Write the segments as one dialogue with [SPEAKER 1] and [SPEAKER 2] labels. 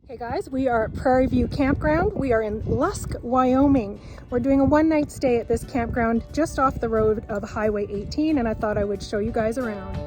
[SPEAKER 1] Hey guys, we are at Prairie View Campground. We are in Lusk, Wyoming. We're doing a one-night stay at this campground just off the road of Highway 18, and I thought I would show you guys around.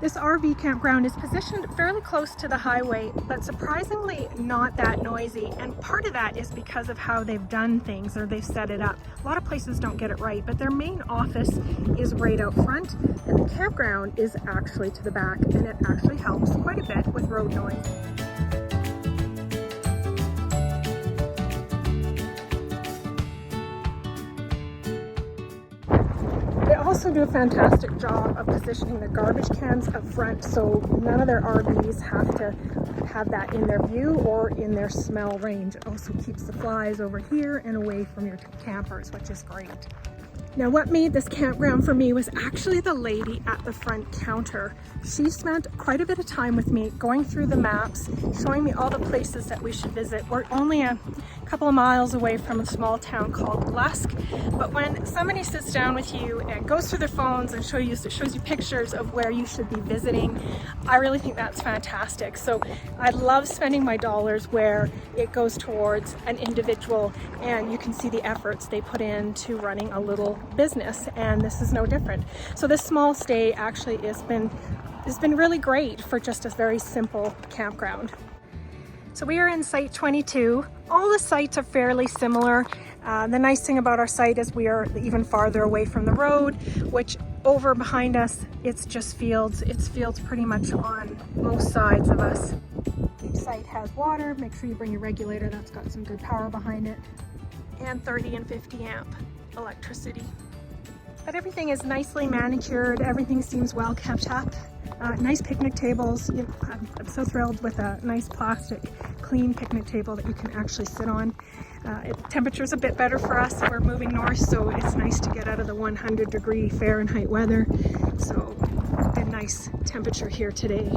[SPEAKER 1] This RV campground is positioned fairly close to the highway, but surprisingly not that noisy. And part of that is because of how they've done things, or they've set it up. A lot of places don't get it right, but their main office is right out front, and the campground is actually to the back, and it actually helps quite a bit with road noise. They also do a fantastic job of positioning the garbage cans up front, so none of their RVs have to have that in their view or in their smell range. It also keeps the flies over here and away from your campers, which is great. Now, what made this campground for me was actually the lady at the front counter. She spent quite a bit of time with me going through the maps, showing me all the places that we should visit. We're only a couple of miles away from a small town called Lusk, but when somebody sits down with you and goes through their phones and shows you pictures of where you should be visiting, I really think that's fantastic. So I love spending my dollars where it goes towards an individual, and you can see the efforts they put into running a little business, and this is no different. So this small stay actually has been really great for just a very simple campground. So we are in site 22. All the sites are fairly similar. The nice thing about our site is we are even farther away from the road, which over behind us, it's just fields. It's fields pretty much on most sides of us. Each site has water. Make sure you bring your regulator. That's got some good power behind it. And 30 and 50 amp electricity. But everything is nicely manicured. Everything seems well kept up. Nice picnic tables. I'm so thrilled with a nice plastic clean picnic table that you can actually sit on. Temperature's a bit better for us. We're moving north, so it's nice to get out of the 100-degree Fahrenheit weather. So a nice temperature here today.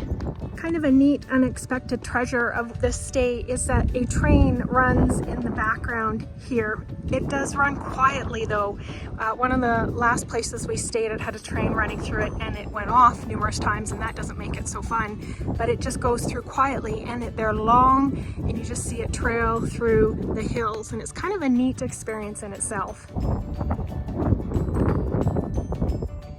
[SPEAKER 1] Kind of a neat, unexpected treasure of this stay is that a train runs in the background here. It does run quietly though. One of the last places we stayed at had a train running through it, and it went off numerous times, and that doesn't make it so fun. But it just goes through quietly, and they're long, and you just see it trail through the hills, and it's kind of a neat experience in itself.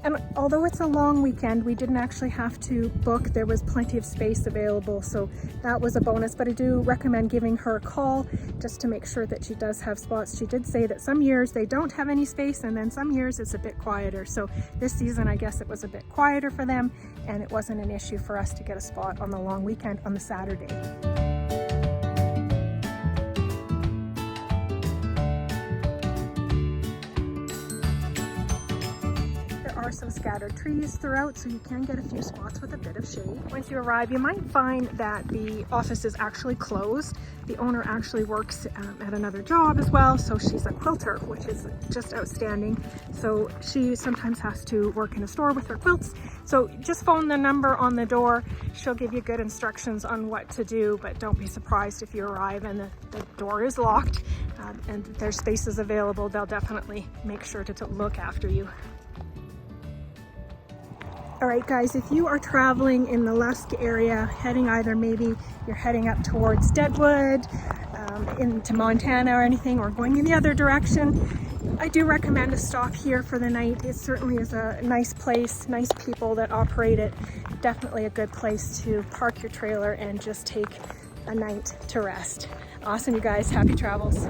[SPEAKER 1] And although it's a long weekend, we didn't actually have to book. There was plenty of space available, so that was a bonus. But I do recommend giving her a call just to make sure that she does have spots. She did say that some years they don't have any space, and then some years it's a bit quieter. So this season, I guess it was a bit quieter for them, and it wasn't an issue for us to get a spot on the long weekend on the Saturday. Are some scattered trees throughout, so you can get a few spots with a bit of shade. Once you arrive, you might find that the office is actually closed. The owner actually works at another job as well, so she's a quilter, which is just outstanding. So she sometimes has to work in a store with her quilts. So just phone the number on the door. She'll give you good instructions on what to do, but don't be surprised if you arrive and the door is locked and there's spaces available. They'll definitely make sure to look after you. All right, guys, if you are traveling in the Lusk area, maybe you're heading up towards Deadwood, into Montana or anything, or going in the other direction, I do recommend a stop here for the night. It certainly is a nice place, nice people that operate it. Definitely a good place to park your trailer and just take a night to rest. Awesome, you guys. Happy travels.